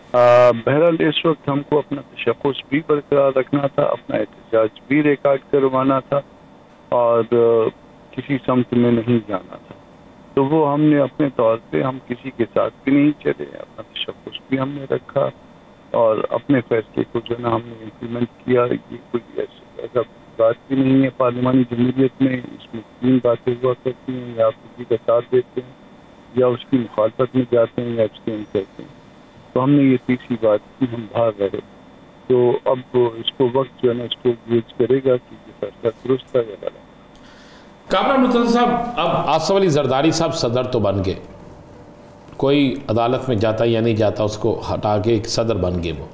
बहरहाल इस वक्त हमको अपना तशख़्ख़ुस भी बरकरार रखना था, अपना एहतजाज भी रिकॉर्ड करवाना था और किसी समत में नहीं जाना था। तो वो हमने अपने तौर पे, हम किसी के साथ भी नहीं चले, अपना तशख़्ख़ुस भी हमने रखा और अपने फैसले को जो ना हमने इम्प्लीमेंट किया। ये कोई ऐसा बात भी नहीं है पार्लिमानी जमहूरियत में, इसमें 3 बातें हुआ करती हैं, या आप किसी का साथ देते हैं या उसकी मुखालफत में जाते हैं या एब्सटेन करते हैं। तो हमने ये तीसरी बात की, हम भाग रहे। तो अब इसको वक्त जो है ना इसको गेज करेगा कि ये फैसला दुरुस्त है या गलत। कामरान मुर्तज़ा साहब, अब आसिफ अली जरदारी साहब सदर तो बन गए, कोई अदालत में जाता या नहीं जाता उसको हटा के एक सदर बन गए, वो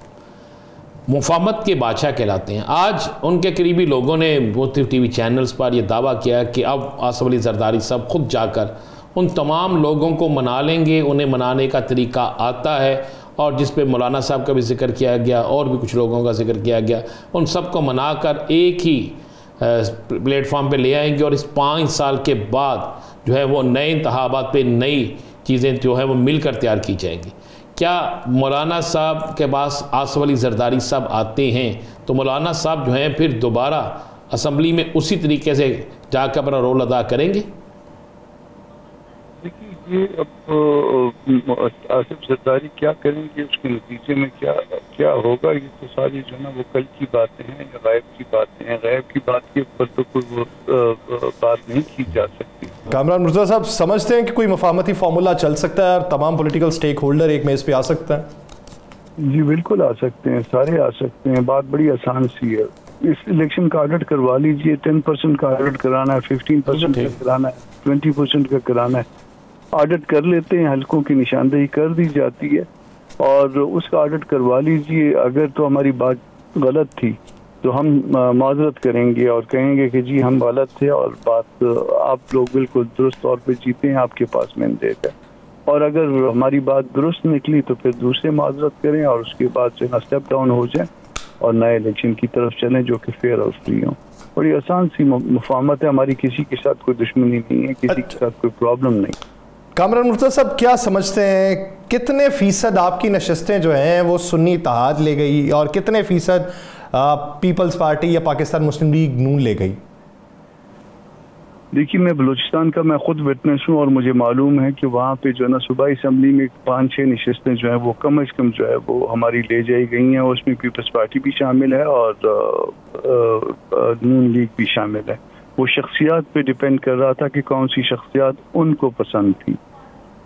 मुफाहमत के बादशाह कहलाते हैं। आज उनके करीबी लोगों ने मुख्तलिफ टीवी चैनल्स पर यह दावा किया कि अब आसिफ अली जरदारी साहब खुद जाकर उन तमाम लोगों को मना लेंगे, उन्हें मनाने का तरीका आता है, और जिस पे मौलाना साहब का भी जिक्र किया गया और भी कुछ लोगों का जिक्र किया गया, उन सबको मनाकर एक ही प्लेटफॉर्म पे ले आएंगे और इस 5 साल के बाद जो है वो नए इंतखाबात पे नई चीज़ें जो है वो मिलकर तैयार की जाएंगी। क्या मौलाना साहब के पास आसिफ अली जरदारी साहब आते हैं तो मौलाना साहब जो हैं फिर दोबारा असम्बली में उसी तरीके से जाकर अपना रोल अदा करेंगे? देखिए, ये अब आसिफ जरदारी क्या करेंगे, उसके नतीजे में क्या होगा, ये तो सारी जो है ना वो कल की बातें हैं या गायब की बातें हैं। गायब की बात के ऊपर तो कोई बात नहीं की जा सकती। कामरान मुर्तज़ा साहब, समझते हैं कि कोई मुफाहमती फार्मूला चल सकता है और तमाम पॉलिटिकल स्टेक होल्डर एक मेज़ पे आ सकता है? जी बिल्कुल आ सकते हैं, सारे आ सकते हैं। बात बड़ी आसान सी है। इस इलेक्शन का ऑडिट करवा लीजिए, 10% का ऑडिट कराना है, 15% का कराना है, 20% का कराना है। ऑडिट कर लेते हैं, हल्कों की निशानदेही कर दी जाती है और उसका ऑडिट करवा लीजिए। अगर तो हमारी बात गलत थी तो हम माजरत करेंगे और कहेंगे कि जी हम गलत थे और बात आप लोग बिल्कुल दुरुस्त तौर पे जीते हैं, आपके पास मैंडेट है। और अगर हमारी बात दुरुस्त निकली तो फिर दूसरे माजरत करें और उसके बाद जो है स्टेप डाउन हो जाए और नए इलेक्शन की तरफ चलें जो कि फेयर और फ्री हों। और ये आसान सी मुफाहमत है, हमारी किसी के साथ कोई दुश्मनी नहीं है, किसी के साथ कोई प्रॉब्लम नहीं। कामरान मुर्तज़ा साहब, क्या समझते हैं कितने फ़ीसद आपकी नशस्तें जो हैं वो सुन्नी इत्तेहाद ले गई और कितने फ़ीसद पीपल्स पार्टी या पाकिस्तान मुस्लिम लीग नून ले गई? देखिए, मैं बलूचिस्तान का मैं खुद विटनेस हूँ और मुझे मालूम है कि वहाँ पे जो है ना सूबाई असम्बली में 5-6 नशस्तें जो है वो कम से कम जो है वो हमारी ले जाई गई हैं। उसमें पीपल्स पार्टी भी शामिल है और नून लीग भी शामिल है। वो शख्सियात पे डिपेंड कर रहा था कि कौन सी शख्सियात उनको पसंद थी,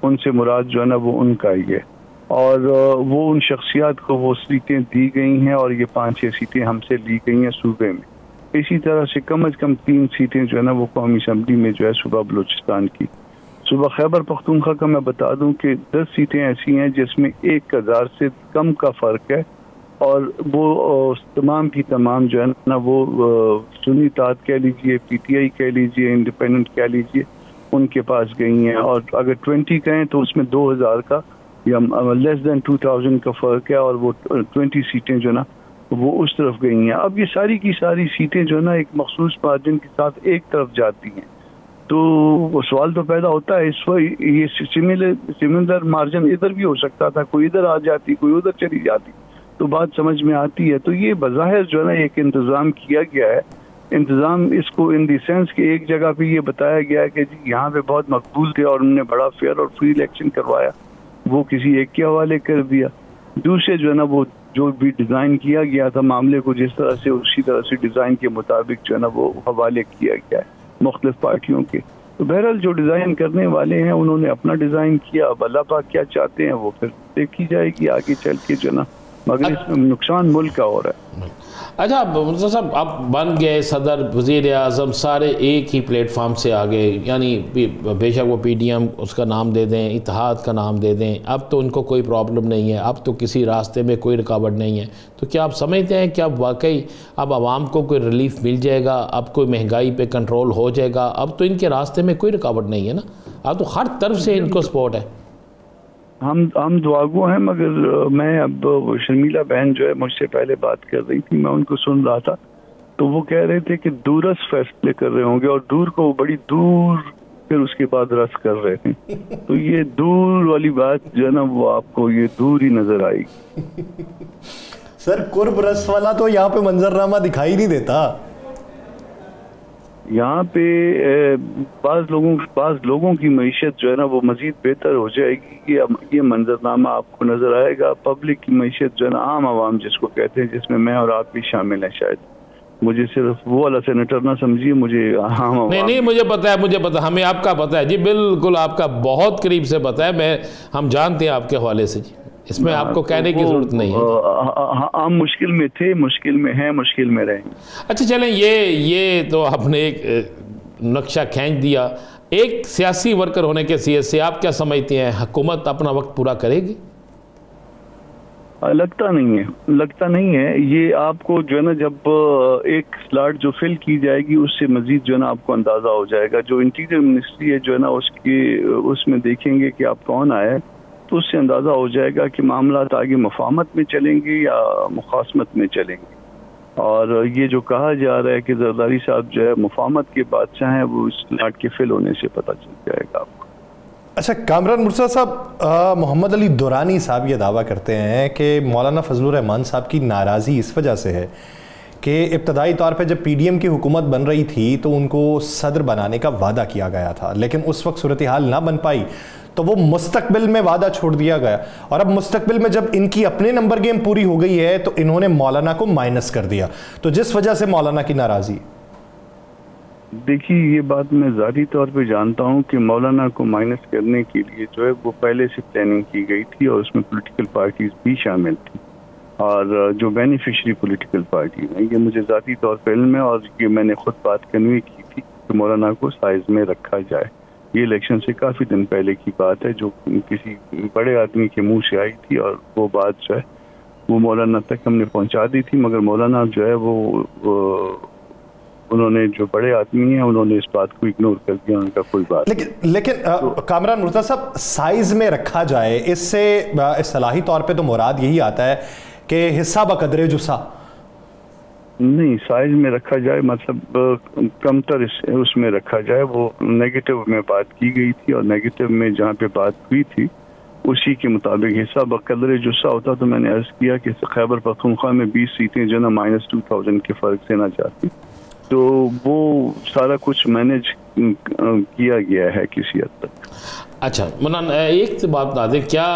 उनसे मुराद जो है ना वो उनका ही है और वो उन शख्सियात को वो सीटें दी गई हैं और ये 5-6 सीटें हमसे ली गई हैं सूबे में। इसी तरह से कम 3 सीटें जो है ना वो कौमी असम्बली में जो है सूबा बलूचिस्तान की। सूबा खैबर पख्तूनख्वा का मैं बता दूं कि 10 सीटें ऐसी हैं जिसमें 1000 से कम का फ़र्क है और वो तमाम की तमाम जो है ना वो सुन्नी ताद कह लीजिए, PTI कह लीजिए, इंडिपेंडेंट कह लीजिए, उनके पास गई हैं। और अगर 20 कहें तो उसमें 2000 का या लेस देन 2000 का फ़र्क है और वो 20 सीटें जो ना वो उस तरफ गई हैं। अब ये सारी की सारी सीटें जो ना एक मखसूस मार्जिन के साथ एक तरफ जाती हैं, तो वो सवाल तो पैदा होता है इस वक्त ये सिमिलर मार्जिन इधर भी हो सकता था, कोई इधर आ जाती, कोई उधर चली जाती, तो बात समझ में आती है। तो ये बज़ाहिर जो है ना एक इंतज़ाम किया गया है। इंतज़ाम इसको इन दी सेंस कि एक जगह पे ये बताया गया है कि जी यहाँ पे बहुत मकबूल थे और उन्होंने बड़ा फेयर और फ्री इलेक्शन करवाया, वो किसी एक के हवाले कर दिया। दूसरे जो है ना वो जो भी डिज़ाइन किया गया था मामले को जिस तरह से उसी तरह से डिज़ाइन के मुताबिक जो है ना वो हवाले किया गया है मुख्तलिफ पार्टियों के। तो बहरहाल जो डिज़ाइन करने वाले हैं उन्होंने अपना डिज़ाइन किया, अब अल्लाह पाक क्या चाहते हैं वो फिर देखी जाएगी आगे चल के जो ना, मगर इसमें नुकसान मुल्क का हो रहा है। अच्छा मुर्तज़ा साहब, आप बन गए सदर, वज़ीर आज़म, सारे एक ही प्लेटफार्म से आ गए, यानी बेशक वो PDM उसका नाम दे दें, इत्तेहाद का नाम दे दें, अब तो उनको कोई प्रॉब्लम नहीं है, अब तो किसी रास्ते में कोई रुकावट नहीं है। तो क्या आप समझते हैं कि अब वाकई अब आवाम को कोई रिलीफ मिल जाएगा, अब कोई महंगाई पे कंट्रोल हो जाएगा, अब तो इनके रास्ते में कोई रुकावट नहीं है ना, अब तो हर तरफ से इनको सपोर्ट है? हम दुआगो हैं, मगर मैं अब शर्मिला बहन जो है मुझसे पहले बात कर रही थी, मैं उनको सुन रहा था, तो वो कह रहे थे कि दूरस फैसले कर रहे होंगे और दूर को बड़ी दूर फिर उसके बाद रस कर रहे थे। तो ये दूर वाली बात जो है ना वो आपको ये दूर ही नजर आएगी। सर कुर्ब रस वाला तो यहाँ पे मंजरनामा दिखाई नहीं देता। यहाँ पे बाज़ लोगों की मईशत जो है ना वो मज़ीद बेहतर हो जाएगी, ये मंजरनामा आपको नज़र आएगा। पब्लिक की मईशत जो है ना, आम आवाम जिसको कहते हैं, जिसमें मैं और आप भी शामिल हैं, शायद मुझे सिर्फ वो वाला सेनेटर ना समझिए, मुझे आम नहीं मुझे पता है, हमें आपका पता है जी, बिल्कुल आपका बहुत करीब से पता है, हम जानते हैं आपके हवाले से जी, इसमें आपको कहने की जरूरत नहीं है। हम मुश्किल में थे, मुश्किल में हैं, मुश्किल में रहेंगे। अच्छा चलें, ये तो आपने एक नक्शा खींच दिया। एक सियासी वर्कर होने के हैसियत से आप क्या समझते हैं, हुकूमत अपना वक्त पूरा करेगी? लगता नहीं है। ये आपको जो है ना जब एक स्लॉट जो फिल की जाएगी उससे मजीद जो है ना आपको अंदाजा हो जाएगा। जो इंटीरियर मिनिस्ट्री है जो है ना उसमें देखेंगे कि आप कौन आए, तो उससे अंदाज़ा हो जाएगा कि मामला आगे मुफाहमत में चलेंगे या मुखासमत में चलेंगे। और ये जो कहा जा रहा है कि जरदारी साहब जो है मुफाहमत के बादशाह हैं, वो इस स्लॉट के फिल होने से पता चल जाएगा आपको। अच्छा कामरान मुर्तज़ा साहब, मोहम्मद अली दुरानी साहब ये दावा करते हैं कि मौलाना फजलुर रहमान साहब की नाराज़ी इस वजह से है कि इब्तदाई तौर पे जब PDM की हुकूमत बन रही थी तो उनको सदर बनाने का वादा किया गया था, लेकिन उस वक्त सूरत हाल ना बन पाई तो वो मुस्तकबिल में वादा छोड़ दिया गया, और अब मुस्तकबिल में जब इनकी अपने नंबर गेम पूरी हो गई है तो इन्होंने मौलाना को माइनस कर दिया, तो जिस वजह से मौलाना की नाराज़ी। देखिए ये बात मैं ज़ाती तौर पे जानता हूँ कि मौलाना को माइनस करने के लिए जो है वो पहले से प्लानिंग की गई थी और उसमें पॉलिटिकल पार्टीज भी शामिल थी, और जो बेनिफिशरी पॉलिटिकल पार्टी है, ये मुझे ज़ाती तौर पर इल्म है, और ये मैंने खुद बात कन्वे की थी कि मौलाना को साइज में रखा जाए। ये इलेक्शन से काफ़ी दिन पहले की बात है, जो किसी बड़े आदमी के मुंह से आई थी, और वो बात जो है वो मौलाना तक हमने पहुंचा दी थी, मगर मौलाना जो है वो उन्होंने, जो बड़े आदमी हैं, उन्होंने इस बात को इग्नोर कर दिया, उनका कोई बात। लेकिन कामरान मुर्तज़ा साहब, साइज में रखा जाए, इससे इस्तिलाही तौर पे तो मुराद यही आता है कि हिस्सा बकदरे जुस्सा। नहीं, साइज में रखा जाए मतलब कमतर उसमें रखा जाए। वो नेगेटिव में बात की गई थी, और नेगेटिव में जहाँ पे बात हुई थी उसी के मुताबिक हिस्सा बकदरे जुस्सा होता तो मैंने अर्ज किया कि खैबर पख्तूनख्वा में 20 सीटें जो ना -2000 के फर्क से ना जाती, तो वो सारा कुछ मैनेज किया गया है किसी हद तक। अच्छा मौलाना, एक बात बता दें, क्या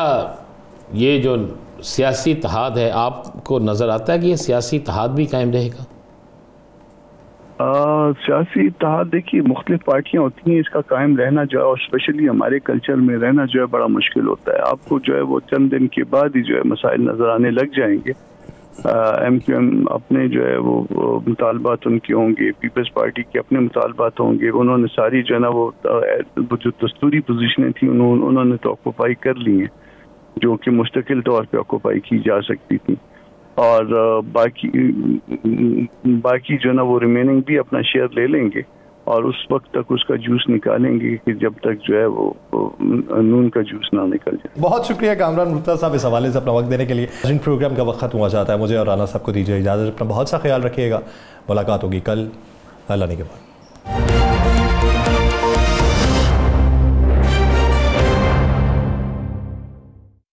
ये जो सियासी इत्तेहाद है, आपको नज़र आता है कि ये सियासी इत्तेहाद भी कायम रहेगा? सियासी इत्तेहाद देखिए मुख्तलिफ पार्टियाँ होती हैं, इसका कायम रहना जो है, और स्पेशली हमारे कल्चर में रहना जो है बड़ा मुश्किल होता है। आपको जो है वो चंद दिन के बाद ही जो है मसाइल नज़र आने लग जाएंगे। MQM अपने जो है वो मुतालबात उनके होंगे, पीपल्स पार्टी के अपने मुतालबात होंगे, उन्होंने सारी जो है ना वो जो दस्तूरी पोजीशनें थी उन्होंने तो ऑक्यूपाई कर ली हैं, जो कि मुस्तकिल तौर पे ऑक्यूपाई की जा सकती थी, और बाकी जो है ना वो रिमेनिंग भी अपना शेयर ले लेंगे, और उस वक्त तक उसका जूस निकालेंगे कि जब तक जो है वो नून का जूस ना निकल जाए। बहुत शुक्रिया कामरान मुर्तज़ा साहब इस हवाले से अपना वक्त देने के लिए। इन प्रोग्राम का वक्त खत्म हुआ जाता है, मुझे और राना साहब को दीजिए इजाज़त। अपना बहुत सा ख्याल रखिएगा, मुलाकात होगी कल अल्लाह ने के बाद।